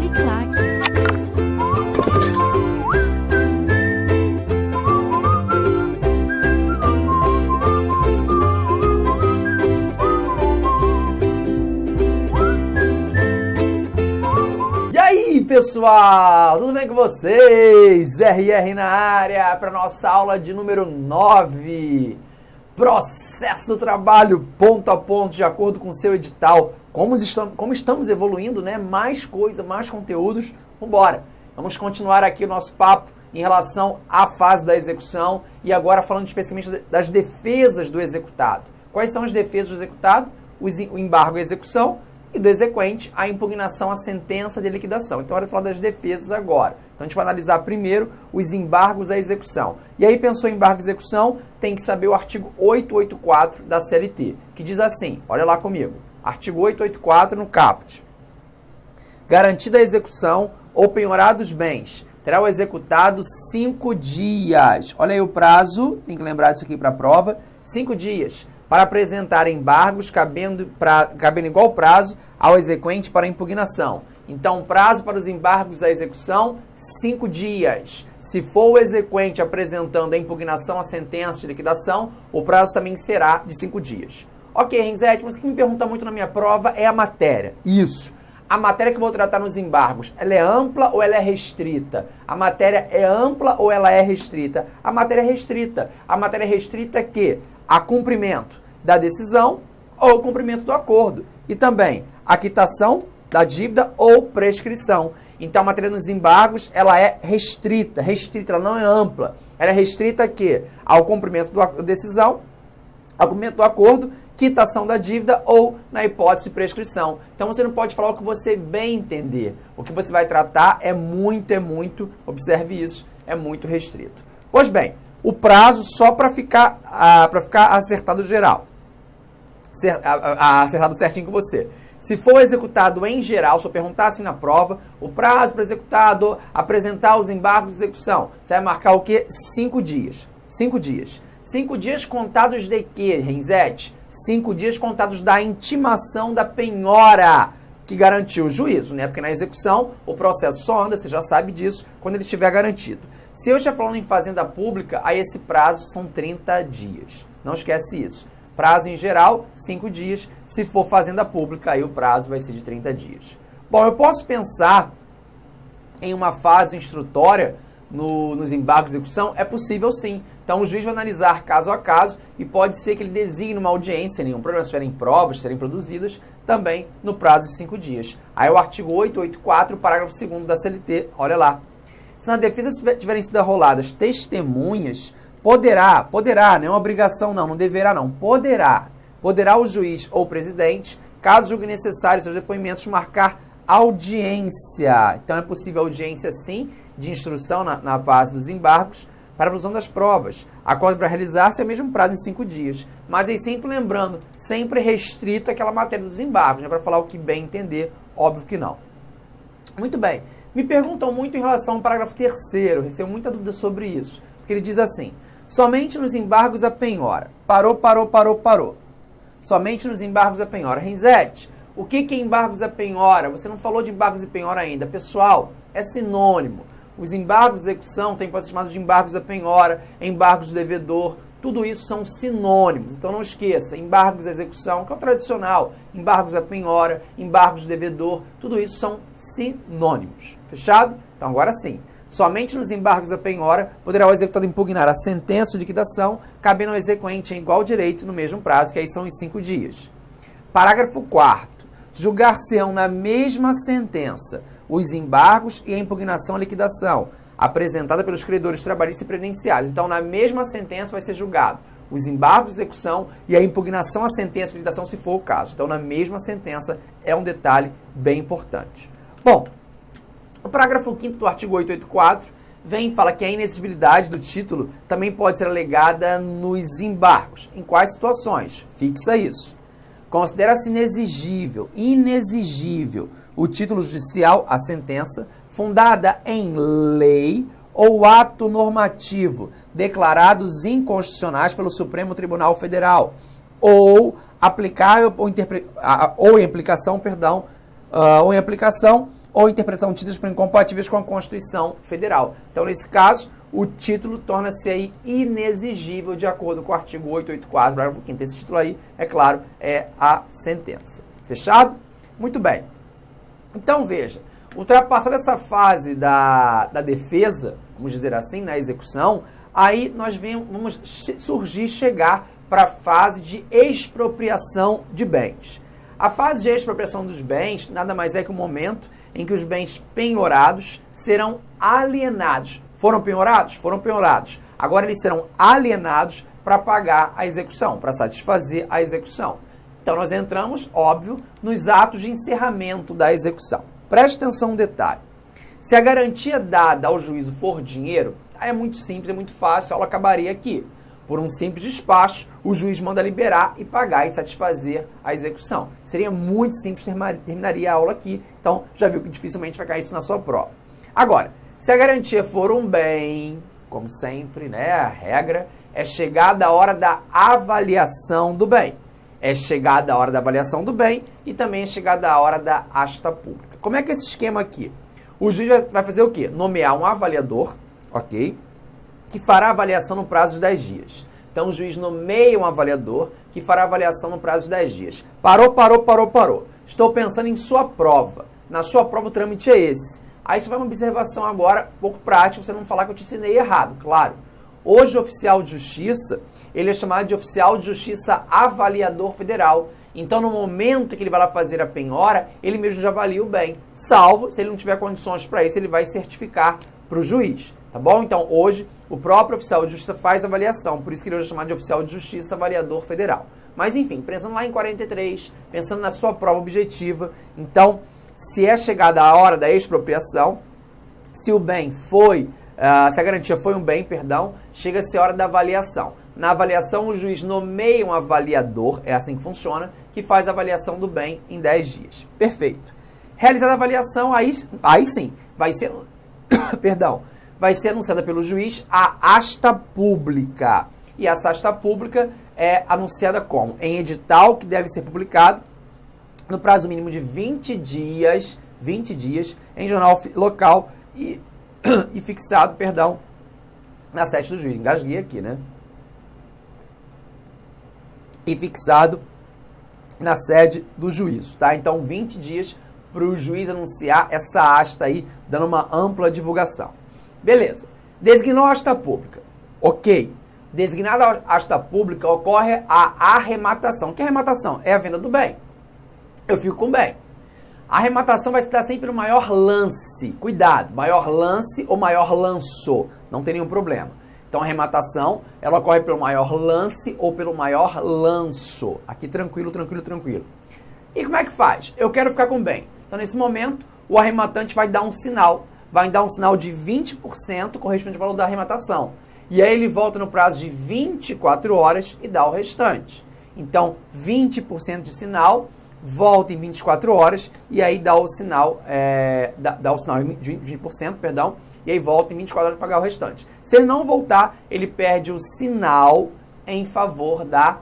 Uniclac. Pessoal, tudo bem com vocês? RR na área para nossa aula de número 9. Processo do trabalho ponto a ponto, de acordo com o seu edital. Como estamos evoluindo, né? Mais coisa, mais conteúdos. Vambora! Vamos continuar aqui o nosso papo em relação à fase da execução e agora falando especificamente das defesas do executado. Quais são as defesas do executado? O embargo à execução. E do exequente, a impugnação à sentença de liquidação. Então, hora de falar das defesas agora. Então, a gente vai analisar primeiro os embargos à execução. E aí, pensou em embargo à execução, tem que saber o artigo 884 da CLT, que diz assim, olha lá comigo, artigo 884 no caput. Garantida a execução ou penhorado os bens, terá o executado 5 dias. Olha aí o prazo, tem que lembrar disso aqui para a prova, 5 dias. Para apresentar embargos, cabendo igual prazo ao exequente para impugnação. Então, prazo para os embargos à execução, 5 dias. Se for o exequente apresentando a impugnação à sentença de liquidação, o prazo também será de 5 dias. Ok, Renzete, mas o que me pergunta muito na minha prova é a matéria. Isso. A matéria que eu vou tratar nos embargos, ela é ampla ou ela é restrita? A matéria é ampla ou ela é restrita? A matéria é restrita. A matéria é restrita que a cumprimento da decisão ou cumprimento do acordo. E também a quitação da dívida ou prescrição. Então, a matéria dos embargos, ela é restrita, ela não é ampla. Ela é restrita que ao cumprimento da decisão, ao cumprimento do acordo, quitação da dívida ou, na hipótese, prescrição. Então, você não pode falar o que você bem entender. O que você vai tratar é muito, observe isso, é muito restrito. Pois bem, o prazo só para ficar acertado geral. Acertado certinho com você. Se for executado em geral, se eu perguntar assim na prova, o prazo para executado apresentar os embargos de execução, você vai marcar o quê? 5 dias. 5 dias. 5 dias contados de quê, Renzete? 5 dias contados da intimação da penhora, que garantiu o juízo, né? Porque na execução o processo só anda, você já sabe disso, quando ele estiver garantido. Se eu estiver falando em fazenda pública, aí esse prazo são 30 dias. Não esquece isso. Prazo em geral, 5 dias. Se for fazenda pública, aí o prazo vai ser de 30 dias. Bom, eu posso pensar em uma fase instrutória nos embargos de execução? É possível sim. Então, o juiz vai analisar caso a caso e pode ser que ele designe uma audiência, nenhum problema, se tiverem provas, serem produzidas, também no prazo de 5 dias. Aí o artigo 884, parágrafo 2º da CLT, olha lá. Se na defesa tiverem sido arroladas testemunhas, poderá, não é uma obrigação não deverá não, poderá o juiz ou o presidente, caso julgue necessário seus depoimentos, marcar audiência. Então, é possível audiência sim, de instrução na fase dos embargos, para a produção das provas. Acordo para realizar-se é o mesmo prazo em 5 dias. Mas aí sempre lembrando, sempre restrito àquela matéria dos embargos, né? Para falar o que bem entender, óbvio que não. Muito bem. Me perguntam muito em relação ao parágrafo 3º, recebo muita dúvida sobre isso. Porque ele diz assim, somente nos embargos à penhora. Parou. Somente nos embargos à penhora. Renzete, o que é embargos à penhora? Você não falou de embargos à penhora ainda. Pessoal, é sinônimo. Os embargos de execução têm pode ser chamados de embargos à penhora, embargos do devedor, tudo isso são sinônimos. Então não esqueça, embargos à execução, que é o tradicional, embargos à penhora, embargos do devedor, tudo isso são sinônimos. Fechado? Então agora sim. Somente nos embargos à penhora poderá o executado impugnar a sentença de liquidação, cabendo ao exequente em igual direito no mesmo prazo, que aí são os 5 dias. Parágrafo 4º. Julgar-se-ão na mesma sentença os embargos e a impugnação à liquidação, apresentada pelos credores trabalhistas e previdenciários. Então, na mesma sentença vai ser julgado os embargos de execução e a impugnação à sentença de liquidação, se for o caso. Então, na mesma sentença, é um detalhe bem importante. Bom, o parágrafo 5º do artigo 884 vem e fala que a inexigibilidade do título também pode ser alegada nos embargos. Em quais situações? Fixa isso. Considera-se inexigível o título judicial, a sentença, fundada em lei ou ato normativo declarados inconstitucionais pelo Supremo Tribunal Federal, ou aplicável ou em aplicação ou interpretação de títulos por incompatíveis com a Constituição Federal. Então, nesse caso, o título torna-se aí inexigível de acordo com o artigo 884, parágrafo 5º. Esse título aí, é claro, é a sentença. Fechado? Muito bem. Então, veja, ultrapassada essa fase da defesa, vamos dizer assim, na execução, aí nós vamos chegar para a fase de expropriação de bens. A fase de expropriação dos bens nada mais é que o momento em que os bens penhorados serão alienados. Foram penhorados? Foram penhorados. Agora eles serão alienados para pagar a execução, para satisfazer a execução. Então nós entramos, óbvio, nos atos de encerramento da execução. Preste atenção no detalhe. Se a garantia dada ao juízo for dinheiro, aí é muito simples, é muito fácil, a aula acabaria aqui. Por um simples despacho, o juiz manda liberar e pagar e satisfazer a execução. Seria muito simples, terminaria a aula aqui. Então, já viu que dificilmente vai cair isso na sua prova. Agora, se a garantia for um bem, como sempre, né, a regra é chegada a hora da avaliação do bem. É chegada a hora da avaliação do bem e também é chegada a hora da asta pública. Como é que é esse esquema aqui? O juiz vai fazer o quê? Nomear um avaliador, ok? Que fará a avaliação no prazo de 10 dias. Então, o juiz nomeia um avaliador que fará a avaliação no prazo de 10 dias. Parou. Estou pensando em sua prova. Na sua prova, o trâmite é esse. Aí, isso vai uma observação agora, um pouco prática, você não falar que eu te ensinei errado, claro. Hoje, o oficial de justiça, ele é chamado de oficial de justiça avaliador federal. Então, no momento que ele vai lá fazer a penhora, ele mesmo já avalia o bem. Salvo, se ele não tiver condições para isso, ele vai certificar para o juiz. Tá bom? Então, hoje, o próprio oficial de justiça faz a avaliação. Por isso que ele hoje é chamado de oficial de justiça avaliador federal. Mas, enfim, pensando lá em 43, pensando na sua prova objetiva. Então, se é chegada a hora da expropriação, se o bem foi, se a garantia foi um bem, perdão, chega-se a hora da avaliação. Na avaliação, o juiz nomeia um avaliador, é assim que funciona, que faz a avaliação do bem em 10 dias. Perfeito. Realizada a avaliação, aí sim, vai ser, vai ser anunciada pelo juiz a asta pública. E essa asta pública é anunciada como? Em edital que deve ser publicado no prazo mínimo de 20 dias em jornal local e fixado, na sede do juiz. Engasguei aqui, né? E fixado na sede do juízo, tá? Então, 20 dias para o juiz anunciar essa asta aí, dando uma ampla divulgação. Beleza. Designou a asta pública. Ok. Designada a asta pública, ocorre a arrematação. Que arrematação? É a venda do bem. Eu fico com o bem. A arrematação vai se dar sempre no maior lance. Cuidado, maior lance ou maior lanço. Não tem nenhum problema. Então, a arrematação, ela ocorre pelo maior lance ou pelo maior lanço. Aqui, tranquilo. E como é que faz? Eu quero ficar com o bem. Então, nesse momento, o arrematante vai dar um sinal. Vai dar um sinal de 20% correspondente ao valor da arrematação. E aí, ele volta no prazo de 24 horas e dá o restante. Então, 20% de sinal, volta em 24 horas e aí dá o sinal, dá o sinal de 20%, e aí volta em 24 horas para pagar o restante. Se ele não voltar, ele perde o sinal em favor da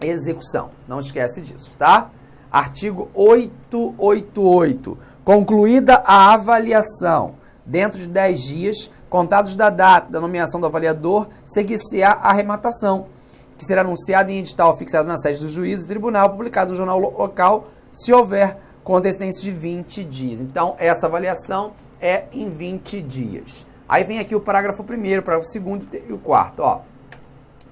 execução. Não esquece disso, tá? Artigo 888. Concluída a avaliação, dentro de 10 dias, contados da data da nomeação do avaliador, seguir-se-á a arrematação, que será anunciada em edital fixado na sede do juízo e tribunal, publicado no jornal local, se houver com antecedência de 20 dias. Então, essa avaliação é em 20 dias. Aí vem aqui o parágrafo 1º, parágrafo 2º e o 4º. Ó.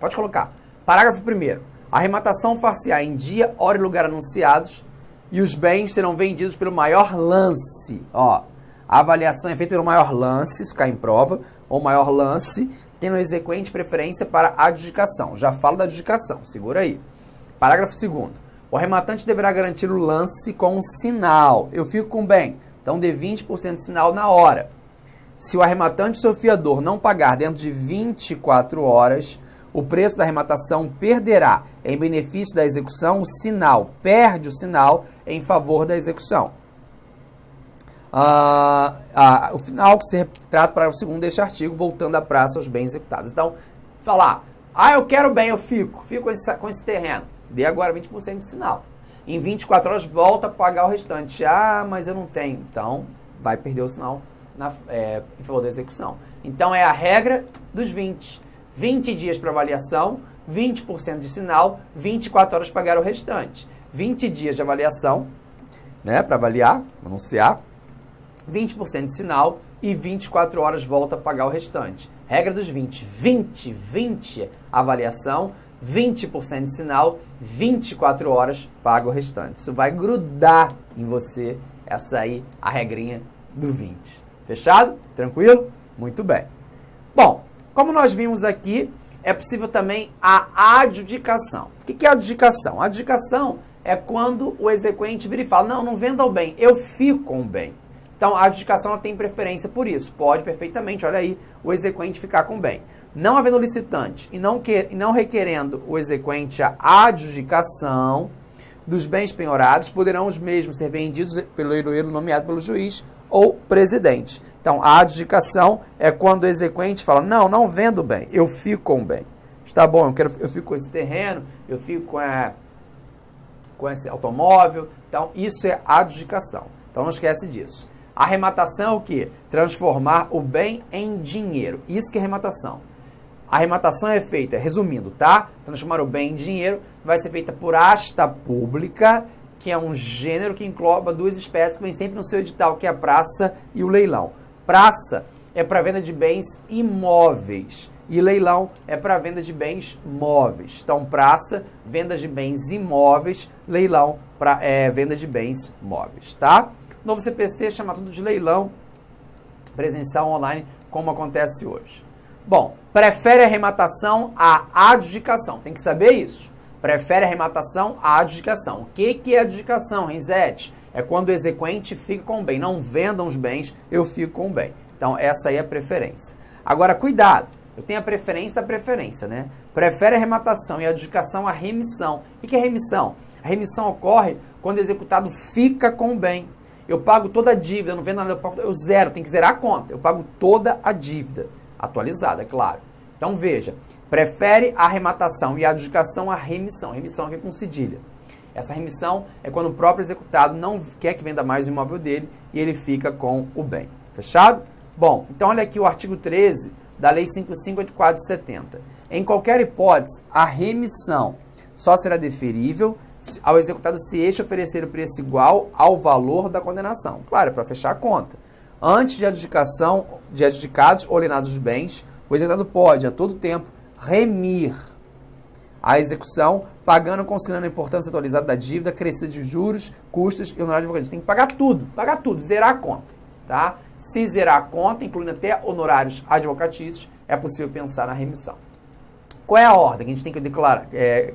Pode colocar. Parágrafo 1º. A arrematação far-se-á em dia, hora e lugar anunciados e os bens serão vendidos pelo maior lance. Ó. A avaliação é feita pelo maior lance, isso cai em prova, ou maior lance, tendo exequente preferência para a adjudicação. Já falo da adjudicação, segura aí. Parágrafo 2º. O arrematante deverá garantir o lance com um sinal. Eu fico com bem. Então, dê 20% de sinal na hora. Se o arrematante e seu fiador não pagar dentro de 24 horas, o preço da arrematação perderá em benefício da execução o sinal. Perde o sinal em favor da execução. O final que se retrata para o 2º deste artigo, voltando à praça aos bens executados. Então, falar, eu quero bem, eu fico com esse terreno. Dê agora 20% de sinal. Em 24 horas volta a pagar o restante. Ah, mas eu não tenho. Então, vai perder o sinal em favor da execução. Então, é a regra dos 20. 20 dias para avaliação, 20% de sinal, 24 horas pagar o restante. 20 dias de avaliação, né, para avaliar, anunciar, 20% de sinal e 24 horas volta a pagar o restante. Regra dos 20. 20 avaliação, 20% de sinal, 24 horas paga o restante. Isso vai grudar em você, essa aí, a regrinha do 20. Fechado? Tranquilo? Muito bem. Bom, como nós vimos aqui, é possível também a adjudicação. O que é a adjudicação? A adjudicação é quando o exequente vira e fala, não venda o bem, eu fico com o bem. Então, a adjudicação ela tem preferência por isso. Pode perfeitamente, olha aí, o exequente ficar com o bem. Não havendo licitante e não requerendo o exequente a adjudicação dos bens penhorados, poderão os mesmos ser vendidos pelo leiloeiro nomeado pelo juiz ou presidente. Então, a adjudicação é quando o exequente fala, não vendo o bem, eu fico com o bem. Está bom, eu fico com esse terreno, eu fico com esse automóvel. Então, isso é adjudicação. Então, não esquece disso. Arrematação é o quê? Transformar o bem em dinheiro. Isso que é arrematação. A arrematação é feita, resumindo, tá? Transformar o bem em dinheiro vai ser feita por asta pública, que é um gênero que engloba duas espécies que vem sempre no seu edital, que é a praça e o leilão. Praça é para venda de bens imóveis e leilão é para venda de bens móveis. Então, praça, venda de bens imóveis, leilão, venda de bens móveis, tá? Novo CPC chama tudo de leilão presencial online, como acontece hoje. Bom, prefere arrematação à adjudicação. Tem que saber isso. Prefere arrematação à adjudicação. O que é adjudicação, Renzetti? É quando o exequente fica com o bem. Não vendam os bens, eu fico com o bem. Então, essa aí é a preferência. Agora, cuidado. Eu tenho a preferência da preferência, né? Prefere arrematação e adjudicação à remissão. O que é remissão? A remissão ocorre quando o executado fica com o bem. Eu pago toda a dívida, não vendo nada, eu zero, tem que zerar a conta. Eu pago toda a dívida, atualizada, é claro. Então, veja, prefere a arrematação e a adjudicação à remissão. Remissão aqui com cedilha. Essa remissão é quando o próprio executado não quer que venda mais o imóvel dele e ele fica com o bem. Fechado? Bom, então olha aqui o artigo 13 da Lei 5584 de 70. Em qualquer hipótese, a remissão só será deferível ao executado se este oferecer o preço igual ao valor da condenação. Claro, para fechar a conta. Antes de adjudicação de adjudicados ou alienados dos bens, o executado pode, a todo tempo, remir a execução, pagando ou consignando a importância atualizada da dívida, crescida de juros, custos e honorários advocatícios. Tem que pagar tudo, zerar a conta. Tá? Se zerar a conta, incluindo até honorários advocatícios, é possível pensar na remissão. Qual é a ordem que a gente tem que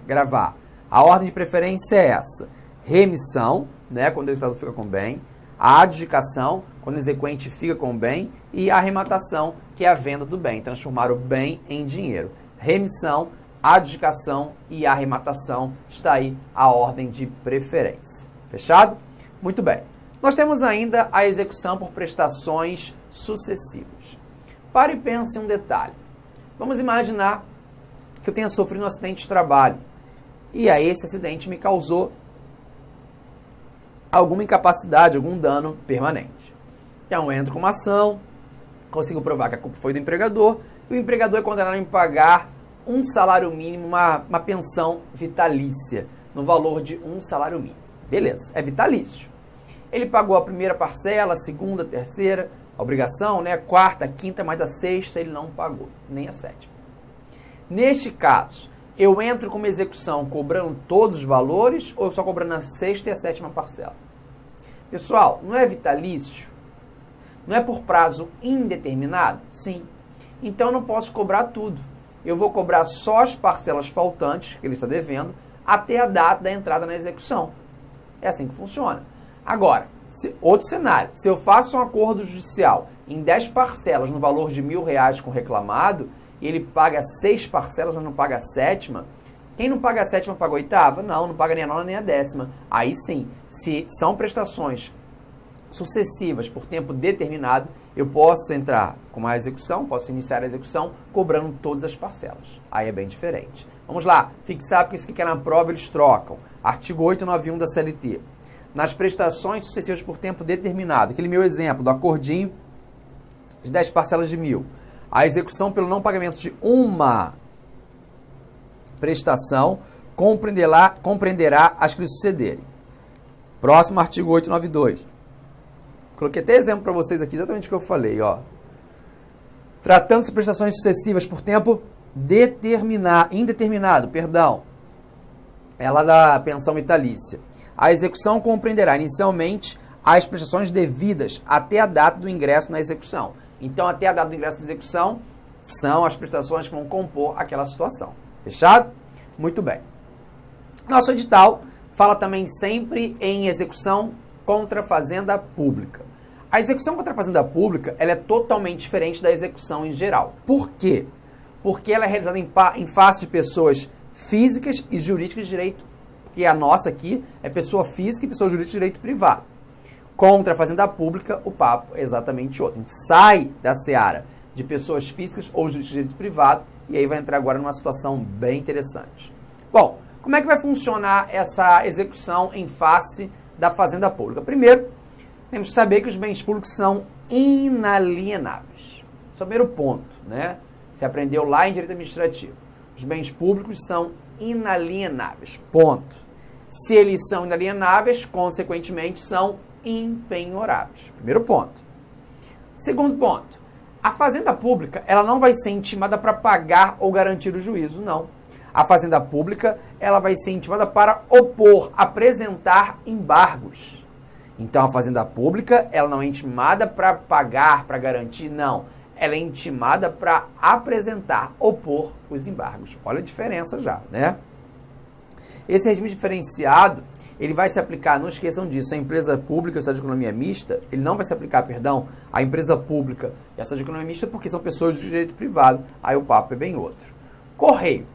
gravar? A ordem de preferência é essa. Remissão, né, quando o executado fica com o bem. A adjudicação, quando o exequente fica com o bem. E a arrematação, que é a venda do bem. Transformar o bem em dinheiro. Remissão, adjudicação e arrematação. Está aí a ordem de preferência. Fechado? Muito bem. Nós temos ainda a execução por prestações sucessivas. Pare e pense em um detalhe. Vamos imaginar que eu tenha sofrido um acidente de trabalho. E aí esse acidente me causou alguma incapacidade, algum dano permanente. Então eu entro com uma ação, consigo provar que a culpa foi do empregador, e o empregador é condenado a me pagar um salário mínimo, uma pensão vitalícia, no valor de um salário mínimo. Beleza, é vitalício. Ele pagou a primeira parcela, a segunda, a terceira, a obrigação, né? A quarta, a quinta, mas a sexta ele não pagou, nem a sétima. Neste caso, eu entro com uma execução cobrando todos os valores ou só cobrando a sexta e a sétima parcela? Pessoal, não é vitalício? Não é por prazo indeterminado? Sim. Então eu não posso cobrar tudo. Eu vou cobrar só as parcelas faltantes que ele está devendo até a data da entrada na execução. É assim que funciona. Agora, outro cenário. Se eu faço um acordo judicial em 10 parcelas no valor de R$1.000 com o reclamado, e ele paga 6 parcelas, mas não paga a sétima, quem não paga a sétima paga a oitava? Não paga nem a nona nem a décima. Aí sim, se são prestações sucessivas por tempo determinado, eu posso entrar com uma execução, posso iniciar a execução cobrando todas as parcelas. Aí é bem diferente. Vamos lá, fixar, porque isso aqui é na prova, eles trocam. Artigo 891 da CLT. Nas prestações sucessivas por tempo determinado, aquele meu exemplo do acordinho de 10 parcelas de 1.000, a execução pelo não pagamento de uma prestação compreenderá as que lhe sucederem. Próximo artigo 892. Coloquei até exemplo para vocês aqui, exatamente o que eu falei, ó. Tratando-se de prestações sucessivas por tempo indeterminado, ela da pensão vitalícia. A execução compreenderá inicialmente as prestações devidas até a data do ingresso na execução. Então, até a data do ingresso na execução, são as prestações que vão compor aquela situação. Fechado? Muito bem. Nosso edital fala também sempre em execução contra a fazenda pública. A execução contra a fazenda pública ela é totalmente diferente da execução em geral. Por quê? Porque ela é realizada em face de pessoas físicas e jurídicas de direito, porque a nossa aqui é pessoa física e pessoa jurídica de direito privado. Contra a fazenda pública, o papo é exatamente outro. A gente sai da seara de pessoas físicas ou jurídicas de direito privado e aí vai entrar agora numa situação bem interessante. Bom, como é que vai funcionar essa execução em face da fazenda pública? Primeiro, temos que saber que os bens públicos são inalienáveis. Esse é o primeiro ponto, né? Você aprendeu lá em direito administrativo. Os bens públicos são inalienáveis, ponto. Se eles são inalienáveis, consequentemente são impenhoráveis. Primeiro ponto. Segundo ponto, a fazenda pública ela não vai ser intimada para pagar ou garantir o juízo, não. A fazenda pública ela vai ser intimada para opor, apresentar embargos. Então a fazenda pública ela não é intimada para pagar, para garantir, não. Ela é intimada para apresentar, opor os embargos. Olha a diferença já, né? Esse regime diferenciado, ele vai se aplicar, não esqueçam disso, a empresa pública, essa de economia mista, ele não vai se aplicar, a empresa pública e essa de economia mista porque são pessoas de direito privado, aí o papo é bem outro. Correio.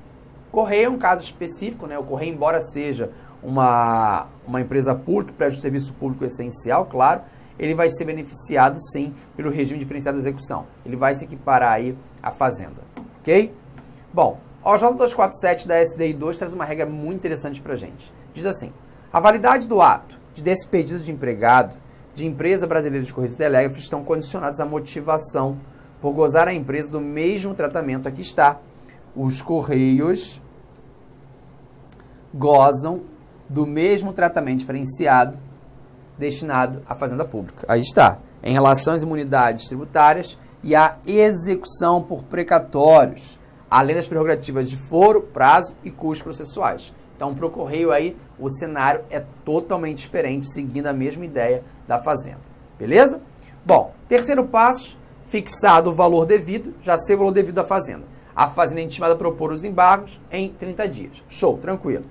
Correio é um caso específico, né? O Correio, embora seja uma empresa pública, presta um serviço público essencial, claro, ele vai ser beneficiado, sim, pelo regime diferenciado de execução. Ele vai se equiparar aí à fazenda, ok? Bom, o OJ 247 da SDI 2 traz uma regra muito interessante pra gente. Diz assim, a validade do ato de despedido de empregado de empresa brasileira de Correios e Telégrafos estão condicionados à motivação por gozar a empresa do mesmo tratamento. Aqui está. Os Correios gozam do mesmo tratamento diferenciado destinado à fazenda pública. Aí está. Em relação às imunidades tributárias e à execução por precatórios, além das prerrogativas de foro, prazo e custos processuais. Então, para o Correio aí, o cenário é totalmente diferente, seguindo a mesma ideia da fazenda. Beleza? Bom, terceiro passo, fixado o valor devido, já sei o valor devido da fazenda. A fazenda é intimada a propor os embargos em 30 dias. Show, tranquilo.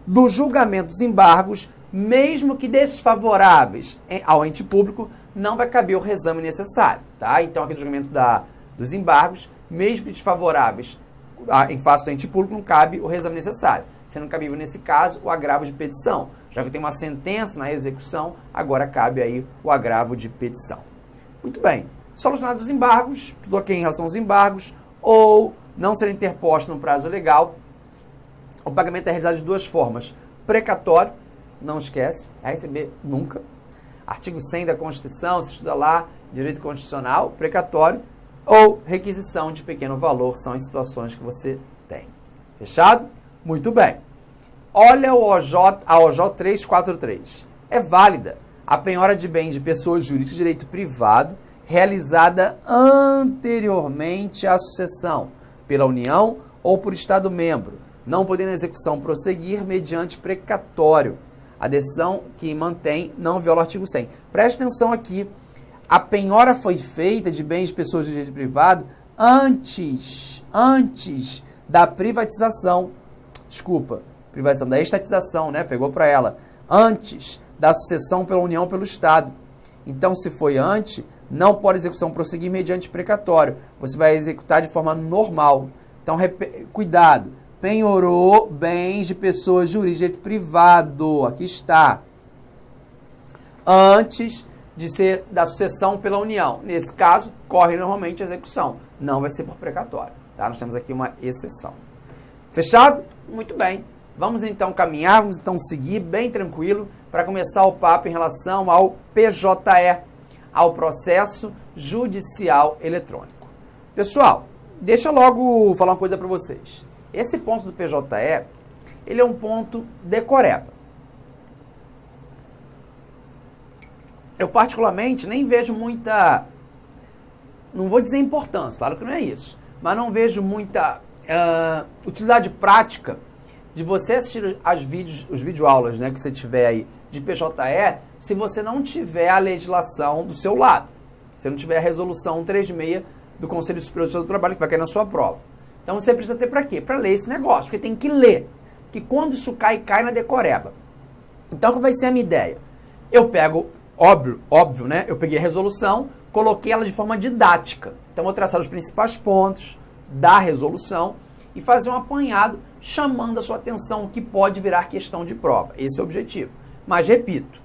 Do julgamento dos embargos, mesmo que desfavoráveis ao ente público, não vai caber o reexame necessário, tá? Então, aqui do julgamento dos embargos, mesmo que desfavoráveis em face do ente público, não cabe o reexame necessário. Sendo cabível, nesse caso, o agravo de petição. Já que tem uma sentença na execução, agora cabe aí o agravo de petição. Muito bem. Solucionados os embargos, tudo ok em relação aos embargos, ou não ser interposto no prazo legal, o pagamento é realizado de duas formas. Precatório, não esquece, vai receber nunca. Artigo 100 da Constituição, se estuda lá, direito constitucional, precatório, ou requisição de pequeno valor, são as situações que você tem. Fechado? Muito bem. Olha a OJ 343. É válida a penhora de bens de pessoas jurídicas de direito privado realizada anteriormente à sucessão pela União ou por Estado membro, não podendo a execução prosseguir mediante precatório. A decisão que mantém não viola o artigo 100. Preste atenção aqui. A penhora foi feita de bens de pessoas de direito privado antes da privatização. Desculpa, privatização, da estatização, né? Pegou para ela. Antes da sucessão pela União ou pelo Estado. Então, se foi antes, não pode a execução prosseguir mediante precatório. Você vai executar de forma normal. Então, cuidado. Penhorou bens de pessoas jurídicas de direito privado. Aqui está. Antes de ser da sucessão pela União. Nesse caso, corre normalmente a execução. Não vai ser por precatório. Tá? Nós temos aqui uma exceção. Fechado? Muito bem. Vamos então caminhar, vamos então seguir bem tranquilo para começar o papo em relação ao PJE, ao processo judicial eletrônico. Pessoal, deixa eu logo falar uma coisa para vocês. Esse ponto do PJE, ele é um ponto decoreba. Eu particularmente nem vejo muita, não vou dizer importância, claro que não é isso, mas não vejo muita utilidade prática de você assistir os videoaulas, né, que você tiver aí de PJE, se você não tiver a legislação do seu lado, se não tiver a resolução 136 do Conselho Superior do Trabalho, que vai cair na sua prova. Então você precisa ter para quê? Para ler esse negócio, porque tem que ler, que quando isso cai na decoreba. Então qual vai ser a minha ideia? Eu pego, óbvio, né, eu peguei a resolução, coloquei ela de forma didática. Então vou traçar os principais pontos da resolução e fazer um apanhado chamando a sua atenção o que pode virar questão de prova. Esse é o objetivo. Mas, repito,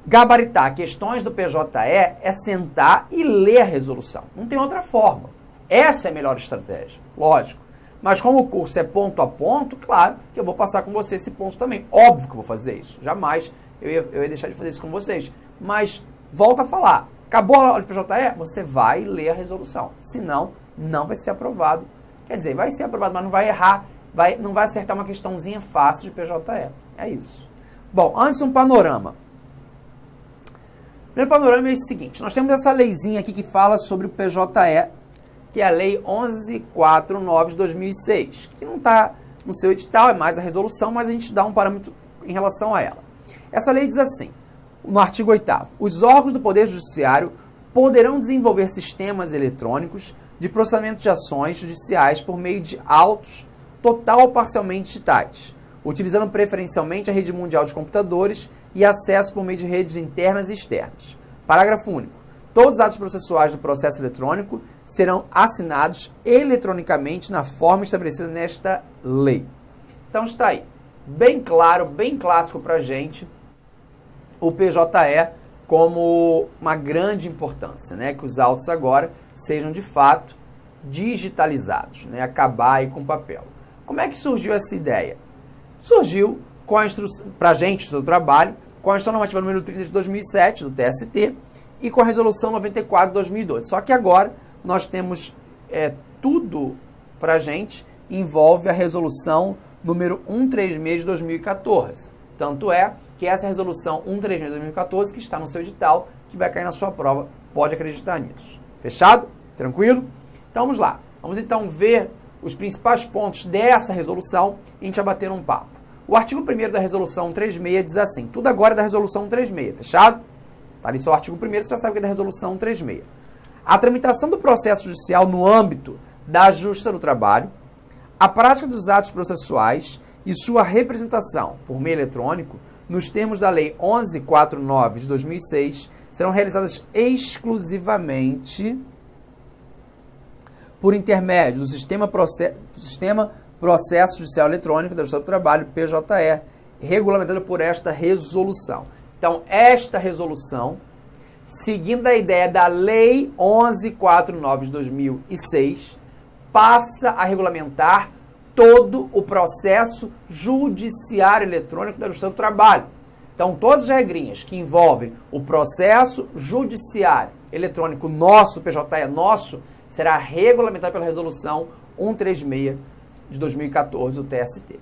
gabaritar questões do PJE é sentar e ler a resolução. Não tem outra forma. Essa é a melhor estratégia, lógico. Mas como o curso é ponto a ponto, claro que eu vou passar com você esse ponto também. Óbvio que eu vou fazer isso. Jamais eu ia deixar de fazer isso com vocês. Mas, volto a falar, acabou a aula de PJE, você vai ler a resolução. Senão, não vai ser aprovado. Quer dizer, vai ser aprovado, mas não vai errar, não vai acertar uma questãozinha fácil de PJE. É isso. Bom, antes um panorama. O primeiro panorama é o seguinte, nós temos essa leizinha aqui que fala sobre o PJE, que é a Lei 11.409 de 2006, que não está no seu edital, é mais a resolução, mas a gente dá um parâmetro em relação a ela. Essa lei diz assim, no artigo 8º, os órgãos do Poder Judiciário poderão desenvolver sistemas eletrônicos de processamento de ações judiciais por meio de autos total ou parcialmente digitais, utilizando preferencialmente a rede mundial de computadores e acesso por meio de redes internas e externas. Parágrafo único. Todos os atos processuais do processo eletrônico serão assinados eletronicamente na forma estabelecida nesta lei. Então está aí, bem claro, bem clássico para a gente, o PJE como uma grande importância, né? Que os autos agora sejam de fato digitalizados, né? Acabar aí com o papel. Como é que surgiu essa ideia? Surgiu com a instrução, para a gente, do seu trabalho, com a Instrução Normativa número 30 de 2007, do TST, e com a Resolução 94 de 2012. Só que agora nós temos tudo para a gente, envolve a Resolução número 136 de 2014. Tanto é que essa Resolução 136 de 2014, que está no seu edital, que vai cair na sua prova, pode acreditar nisso. Fechado? Tranquilo? Então vamos lá. Vamos então ver os principais pontos dessa resolução e a gente vai bater um papo. O artigo 1º da Resolução 136 diz assim, tudo agora é da Resolução 136, fechado? Tá ali só o artigo 1º, você já sabe que é da Resolução 136. A tramitação do processo judicial no âmbito da Justiça do Trabalho, a prática dos atos processuais e sua representação por meio eletrônico, nos termos da Lei 11.409 de 2006, serão realizadas exclusivamente por intermédio do Sistema Processo Judicial Eletrônico da Justiça do Trabalho, PJE, regulamentado por esta resolução. Então, esta resolução, seguindo a ideia da Lei 11.409 de 2006, passa a regulamentar todo o processo judiciário eletrônico da Justiça do Trabalho. Então, todas as regrinhas que envolvem o processo judiciário eletrônico nosso, PJE nosso, será regulamentado pela Resolução 136 de 2014 do TST.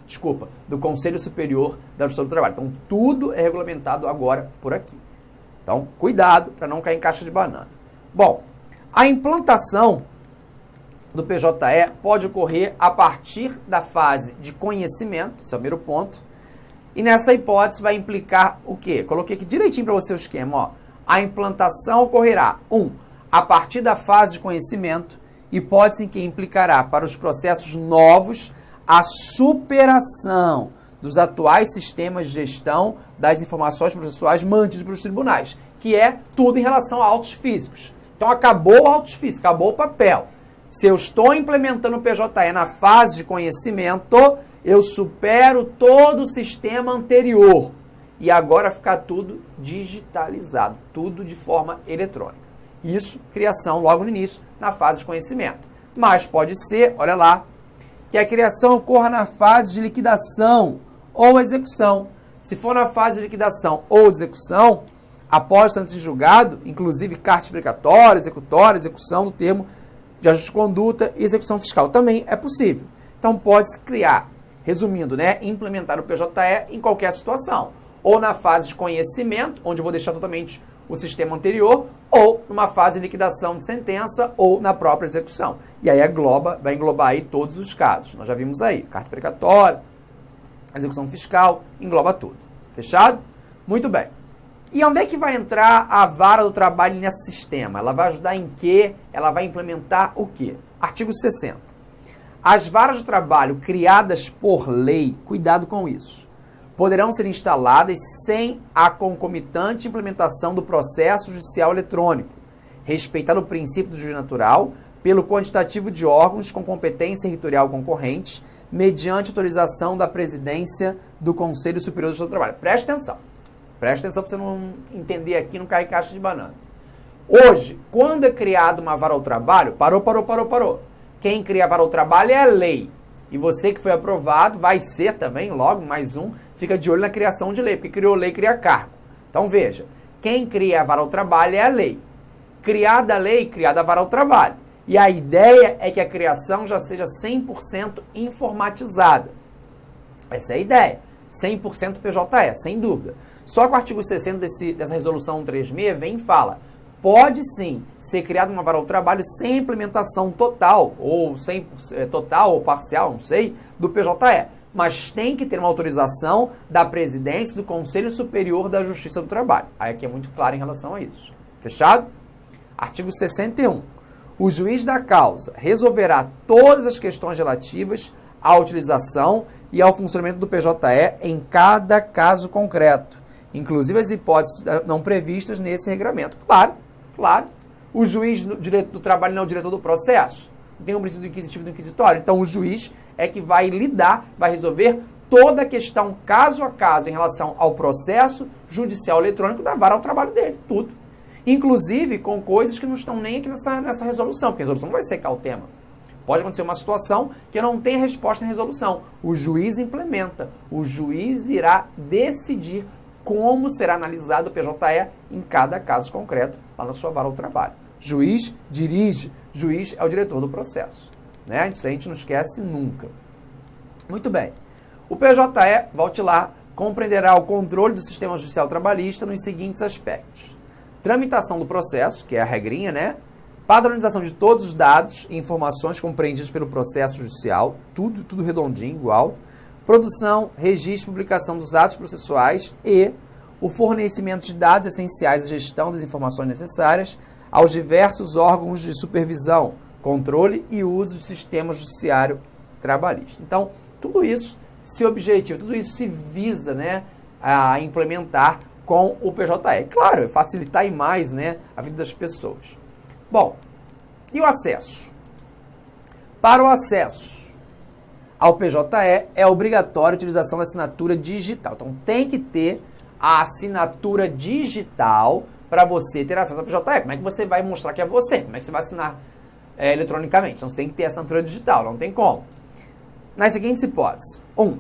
Desculpa, do Conselho Superior da Justiça do Trabalho. Então, tudo é regulamentado agora por aqui. Então, cuidado para não cair em caixa de banana. Bom, a implantação do PJE pode ocorrer a partir da fase de conhecimento, esse é o primeiro ponto, e nessa hipótese vai implicar o quê? Coloquei aqui direitinho para você o esquema, ó. A implantação ocorrerá, a partir da fase de conhecimento, hipótese em que implicará para os processos novos a superação dos atuais sistemas de gestão das informações processuais mantidos pelos tribunais, que é tudo em relação a autos físicos. Então, acabou o autos físicos, acabou o papel. Se eu estou implementando o PJE na fase de conhecimento, eu supero todo o sistema anterior. E agora fica tudo digitalizado, tudo de forma eletrônica. Isso, criação logo no início, na fase de conhecimento. Mas pode ser, olha lá, que a criação ocorra na fase de liquidação ou execução. Se for na fase de liquidação ou de execução, após o trânsito de julgado, inclusive carta explicatória, executória, execução do termo de ajuste de conduta e execução fiscal, também é possível. Então, pode-se criar, resumindo, né, implementar o PJE em qualquer situação. Ou na fase de conhecimento, onde eu vou deixar totalmente o sistema anterior, ou numa fase de liquidação de sentença, ou na própria execução. E aí vai englobar aí todos os casos. Nós já vimos aí, carta precatória, execução fiscal, engloba tudo. Fechado? Muito bem. E onde é que vai entrar a vara do trabalho nesse sistema? Ela vai ajudar em quê? Ela vai implementar o quê? Artigo 60. As varas do trabalho criadas por lei, cuidado com isso, poderão ser instaladas sem a concomitante implementação do processo judicial eletrônico, respeitado o princípio do juiz natural, pelo quantitativo de órgãos com competência territorial concorrentes, mediante autorização da presidência do Conselho Superior do Trabalho. Preste atenção para você não entender aqui, não cair caixa de banana. Hoje, quando é criada uma vara ao trabalho, parou. Quem cria a vara ao trabalho é a lei. E você que foi aprovado, vai ser também, logo, mais um, fica de olho na criação de lei, porque criou lei, cria cargo. Então veja, quem cria a vara ao trabalho é a lei. Criada a lei, criada a vara ao trabalho. E a ideia é que a criação já seja 100% informatizada. Essa é a ideia. 100% PJE, sem dúvida. Só que o artigo 60 dessa resolução 136 vem e fala, pode sim ser criada uma vara ao trabalho sem implementação total, ou total ou parcial, não sei, do PJE. Mas tem que ter uma autorização da presidência do Conselho Superior da Justiça do Trabalho. Aí aqui é muito claro em relação a isso. Fechado? Artigo 61. O juiz da causa resolverá todas as questões relativas à utilização e ao funcionamento do PJE em cada caso concreto, inclusive as hipóteses não previstas nesse regramento. Claro. O juiz do direito do trabalho não é o diretor do processo. Tem o princípio do inquisitivo e do inquisitório. Então, o juiz é que vai lidar, vai resolver toda a questão caso a caso em relação ao processo judicial eletrônico da vara ao trabalho dele. Tudo. Inclusive com coisas que não estão nem aqui nessa resolução, porque a resolução não vai secar o tema. Pode acontecer uma situação que não tem resposta em resolução. O juiz implementa. O juiz irá decidir como será analisado o PJE em cada caso concreto lá na sua vara ao trabalho. Juiz dirige, juiz é o diretor do processo. Né? Isso a gente não esquece nunca. Muito bem. O PJE, volte lá, compreenderá o controle do sistema judicial trabalhista nos seguintes aspectos. Tramitação do processo, que é a regrinha, né? Padronização de todos os dados e informações compreendidas pelo processo judicial, tudo redondinho, igual. Produção, registro e publicação dos atos processuais e o fornecimento de dados essenciais à gestão das informações necessárias aos diversos órgãos de supervisão, controle e uso do sistema judiciário trabalhista. Então, tudo isso se objetiva, tudo isso se visa, né, a implementar com o PJE. Claro, facilitar e mais, né, a vida das pessoas. Bom, e o acesso? Para o acesso ao PJE é obrigatória a utilização da assinatura digital. Então, tem que ter a assinatura digital para você ter acesso ao PJE. Como é que você vai mostrar que é você? Como é que você vai assinar eletronicamente? Então, você tem que ter a assinatura digital, não tem como. Nas seguintes hipóteses. 1.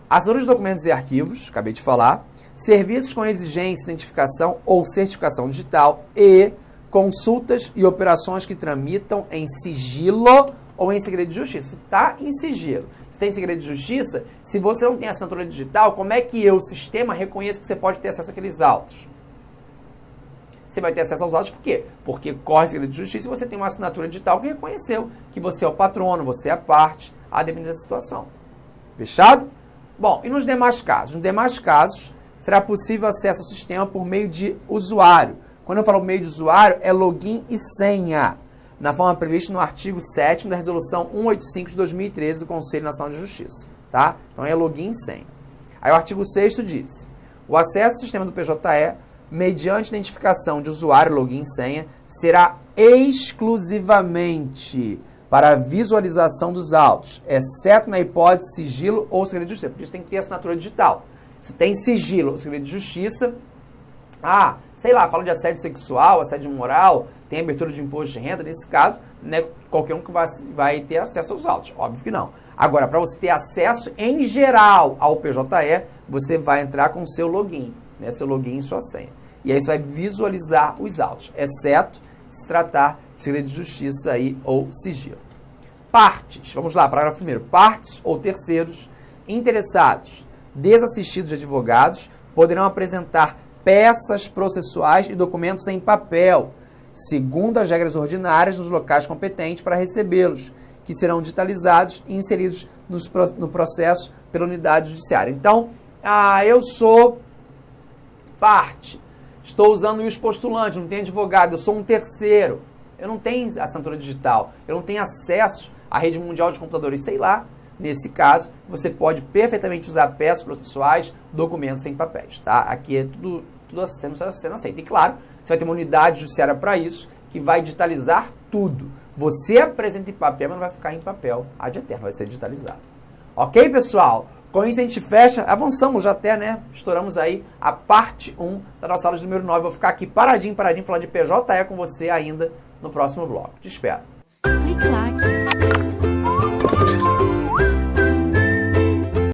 Assinatura de documentos e arquivos, acabei de falar. Serviços com exigência de identificação ou certificação digital e consultas e operações que tramitam em sigilo ou em segredo de justiça. Se está em sigilo, se tem segredo de justiça, se você não tem assinatura digital, como é que o sistema reconhece que você pode ter acesso àqueles autos? Você vai ter acesso aos autos por quê? Porque corre segredo de justiça e você tem uma assinatura digital que reconheceu que você é o patrono, você é a parte, a depender da situação. Fechado? Bom, e nos demais casos? Nos demais casos, será possível acesso ao sistema por meio de usuário. Quando eu falo meio de usuário, é login e senha, na forma prevista no artigo 7º da Resolução 185 de 2013 do Conselho Nacional de Justiça. Tá? Então é login e senha. Aí o artigo 6º diz, o acesso ao sistema do PJE, mediante identificação de usuário, login e senha, será exclusivamente para a visualização dos autos, exceto na hipótese de sigilo ou segredo de justiça. Por isso tem que ter assinatura digital. Se tem sigilo ou segredo de justiça, sei lá, fala de assédio sexual, assédio moral, tem abertura de imposto de renda, nesse caso, né, qualquer um que vai ter acesso aos autos, óbvio que não. Agora, para você ter acesso em geral ao PJE, você vai entrar com o seu login, né, seu login e sua senha. E aí você vai visualizar os autos, exceto se tratar de segredo de justiça aí, ou sigilo. Partes, vamos lá, parágrafo 1º. Partes ou terceiros interessados, desassistidos de advogados, poderão apresentar peças processuais e documentos em papel, segundo as regras ordinárias nos locais competentes para recebê-los, que serão digitalizados e inseridos no processo pela unidade judiciária. Então, eu sou parte, estou usando os postulantes, não tenho advogado, eu sou um terceiro, eu não tenho assinatura digital, eu não tenho acesso à rede mundial de computadores, sei lá. Nesse caso, você pode perfeitamente usar peças processuais, documentos em papéis, tá? Aqui é tudo sendo aceito. E claro, você vai ter uma unidade judiciária para isso, que vai digitalizar tudo. Você apresenta em papel, mas não vai ficar em papel ad eterno, vai ser digitalizado. Ok, pessoal? Com isso a gente fecha, avançamos já até, né? Estouramos aí a parte 1 da nossa aula de número 9. Vou ficar aqui paradinho, falar de PJE com você ainda no próximo bloco. Te espero. Clique lá.